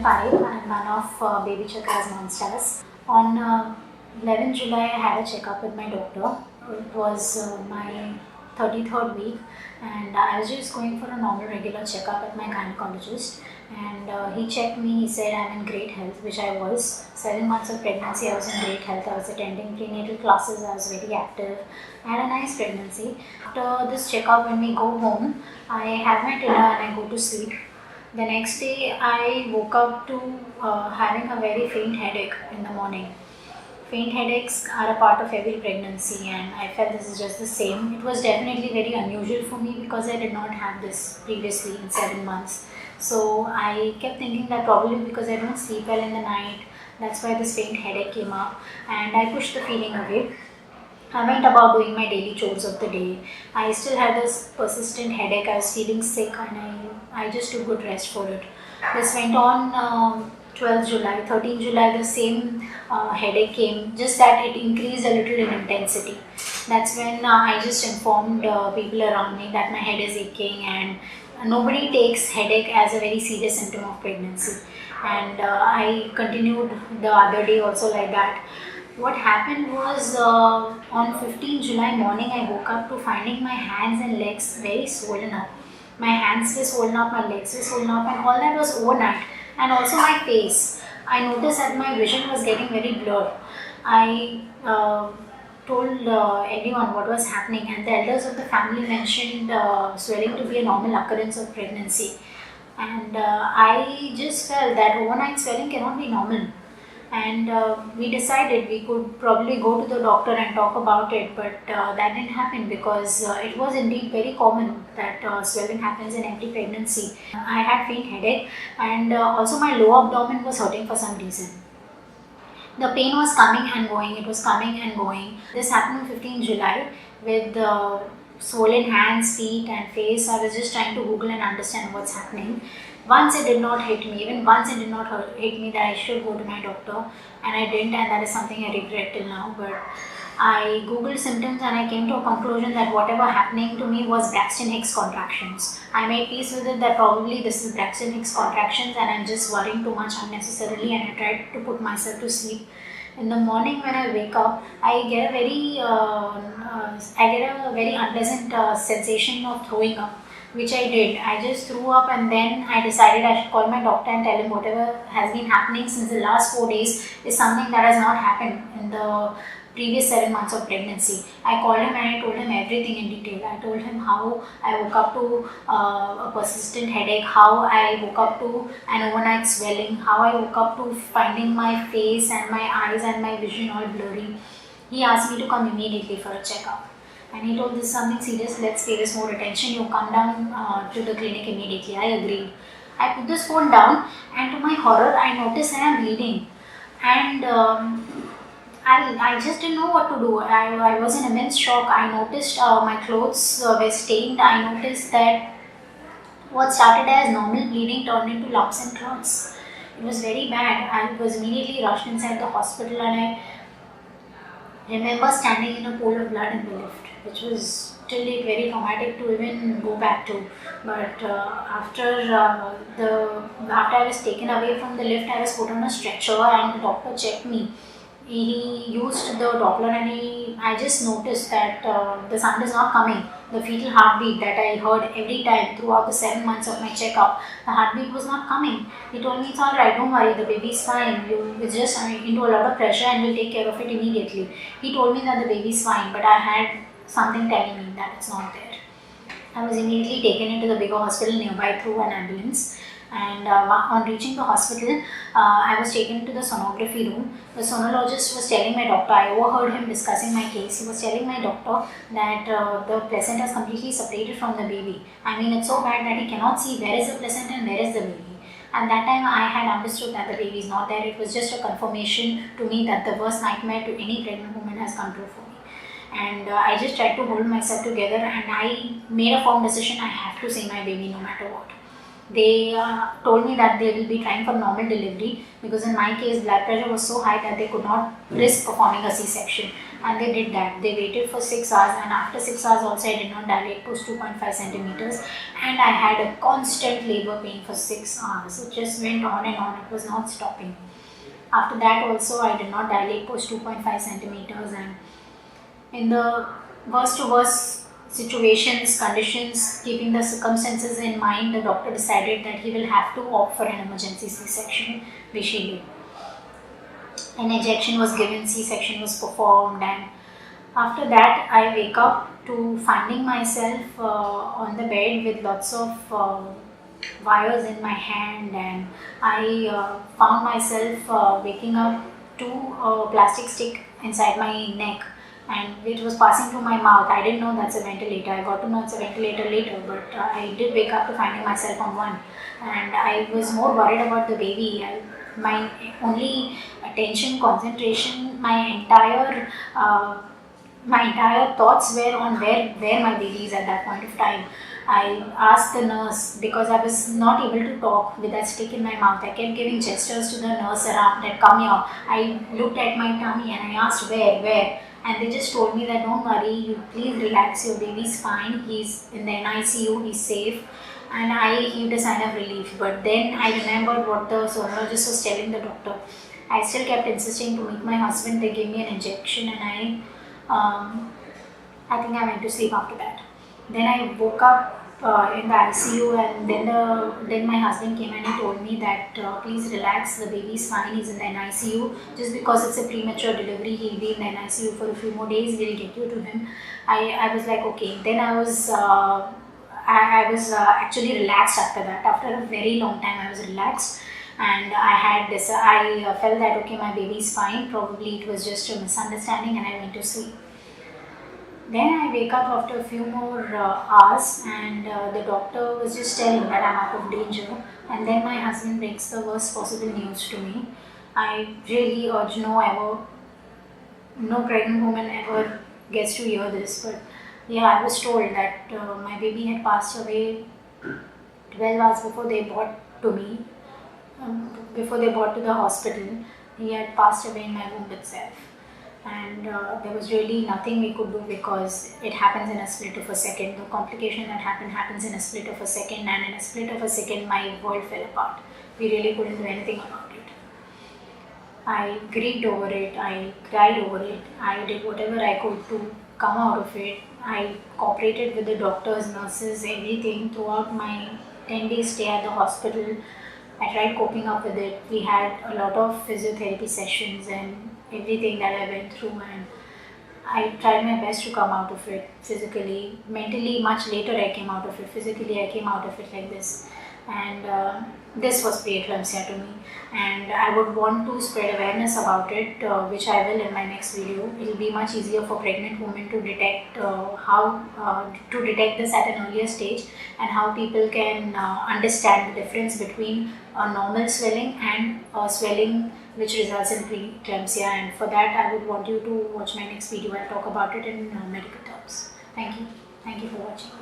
Parekh. I'm one of Baby Chakra's MomStars. On 11 July, I had a checkup with my doctor. It was my 33rd week, and I was just going for a normal regular checkup at my gynecologist. And he checked me. He said I'm in great health, which I was. 7 months of pregnancy, I was in great health. I was attending prenatal classes. I was very active. I had a nice pregnancy. After this checkup, when we go home, I have my dinner and I go to sleep. The next day, I woke up to having a very faint headache in the morning. Faint headaches are a part of every pregnancy, and I felt this is just the same. It was definitely very unusual for me because I did not have this previously in 7 months. So I kept thinking that probably because I don't sleep well in the night, that's why this faint headache came up, and I pushed the feeling away. I went about doing my daily chores of the day. I still had this persistent headache. I was feeling sick, and I just took good rest for it. This went on 12th July, 13th July, the same headache came, just that it increased a little in intensity. That's when I just informed people around me that my head is aching, and nobody takes headache as a very serious symptom of pregnancy. And I continued the other day also like that. What happened was on 15th July morning, I woke up to finding my hands and legs very swollen up. My hands were swollen up, my legs were swollen up, and all that was overnight. And also my face. I noticed that my vision was getting very blurred. I told everyone what was happening, and the elders of the family mentioned swelling to be a normal occurrence of pregnancy. And I just felt that overnight swelling cannot be normal. And we decided we could probably go to the doctor and talk about it, but that didn't happen because it was indeed very common that swelling happens in every pregnancy. I had faint headache, and also my lower abdomen was hurting for some reason. The pain was coming and going, it was coming and going. This happened on 15th July with swollen hands, feet and face. I was just trying to Google and understand what's happening. Once it did not hit me, even once it did not hit me that I should go to my doctor, and I didn't, and that is something I regret till now. But I googled symptoms and I came to a conclusion that whatever happening to me was Braxton Hicks contractions. I made peace with it that probably this is Braxton Hicks contractions and I'm just worrying too much unnecessarily, and I tried to put myself to sleep. In the morning when I wake up, I get a very unpleasant sensation of throwing up, which I did. I just threw up, and then I decided I should call my doctor and tell him whatever has been happening since the last 4 days is something that has not happened in the previous 7 months of pregnancy. I called him and I told him everything in detail. I told him how I woke up to a persistent headache, how I woke up to an overnight swelling, how I woke up to finding my face and my eyes and my vision all blurry. He asked me to come immediately for a checkup. And he told, this is something serious, let's pay this more attention, you come down to the clinic immediately. I agreed. I put this phone down, and to my horror, I noticed I am bleeding. And I just didn't know what to do. I was in immense shock. I noticed my clothes were stained. I noticed that what started as normal bleeding turned into lumps and clots. It was very bad. I was immediately rushed inside the hospital, and I remember standing in a pool of blood in the lift, which was till date very traumatic to even go back to. But after I was taken away from the lift, I was put on a stretcher, and the doctor checked me. He used the Doppler, and I just noticed that the sound is not coming. The fetal heartbeat that I heard every time throughout the 7 months of my checkup, the heartbeat was not coming. He told me, it's alright, don't worry, the baby's fine. It's just into a lot of pressure and we'll take care of it immediately. He told me that the baby's fine, but I had something telling me that it's not there. I was immediately taken into the bigger hospital nearby through an ambulance. And on reaching the hospital, I was taken to the sonography room. The sonologist was telling my doctor, I overheard him discussing my case. He was telling my doctor that the placenta is completely separated from the baby. I mean, it's so bad that he cannot see where is the placenta and where is the baby. And that time I had understood that the baby is not there. It was just a confirmation to me that the worst nightmare to any pregnant woman has come true for me. And I just tried to hold myself together, and I made a firm decision. I have to see my baby no matter what. They told me that they will be trying for normal delivery because in my case blood pressure was so high that they could not risk performing a C-section. and they did that. They waited for 6 hours, and after 6 hours also I did not dilate post 2.5 centimeters, and I had a constant labor pain for 6 hours. It just went on and on, it was not stopping. After that also I did not dilate post 2.5 centimeters, and in the worst to worst situations, conditions, keeping the circumstances in mind, the doctor decided that he will have to opt for an emergency C-section, which he did. An injection was given, C-section was performed, and after that I wake up to finding myself on the bed with lots of wires in my hand, and I found myself waking up to a plastic stick inside my neck, and it was passing through my mouth. I didn't know that's a ventilator. I got to know it's a ventilator later, but I did wake up to finding myself on one, and I was more worried about the baby. My only attention, concentration, my entire thoughts were on where my baby is at that point of time. I asked the nurse, because I was not able to talk with that stick in my mouth. I kept giving gestures to the nurse around that come here. I looked at my tummy and I asked where, and they just told me that don't worry, you please relax, your baby's fine, he's in the NICU, he's safe. And I heaved a sign of relief. But then I remembered what the sonologist was telling the doctor. I still kept insisting to meet my husband. They gave me an injection, and I think I went to sleep after that. Then I woke up in the ICU, and then my husband came and he told me that please relax, the baby's fine, he's in the NICU. Just because it's a premature delivery, he'll be in the NICU for a few more days, we'll get you to him. I was like, okay. Then I was actually relaxed after that. After a very long time I was relaxed, and I felt that okay, my baby is fine, probably it was just a misunderstanding, and I went to sleep. Then I wake up after a few more hours, and the doctor was just telling that I'm out of danger, and then my husband breaks the worst possible news to me. I really urge no pregnant woman ever gets to hear this, but yeah, I was told that my baby had passed away 12 hours before they brought to me, before they brought to the hospital. He had passed away in my womb itself, and there was really nothing we could do, because it happens in a split of a second. The complication that happens in a split of a second, and in a split of a second my world fell apart. We really couldn't do anything about it. I grieved over it, I cried over it, I did whatever I could to come out of it. I cooperated with the doctors, nurses, everything throughout my 10-day stay at the hospital. I tried coping up with it. We had a lot of physiotherapy sessions and everything that I went through, and I tried my best to come out of it physically. Mentally, much later I came out of it. Physically, I came out of it like this. And this was preeclampsia to me, and I would want to spread awareness about it, which I will in my next video. It will be much easier for pregnant women to detect to detect this at an earlier stage, and how people can understand the difference between a normal swelling and a swelling which results in preeclampsia. And for that, I would want you to watch my next video. I'll talk about it in medical terms. Thank you for watching.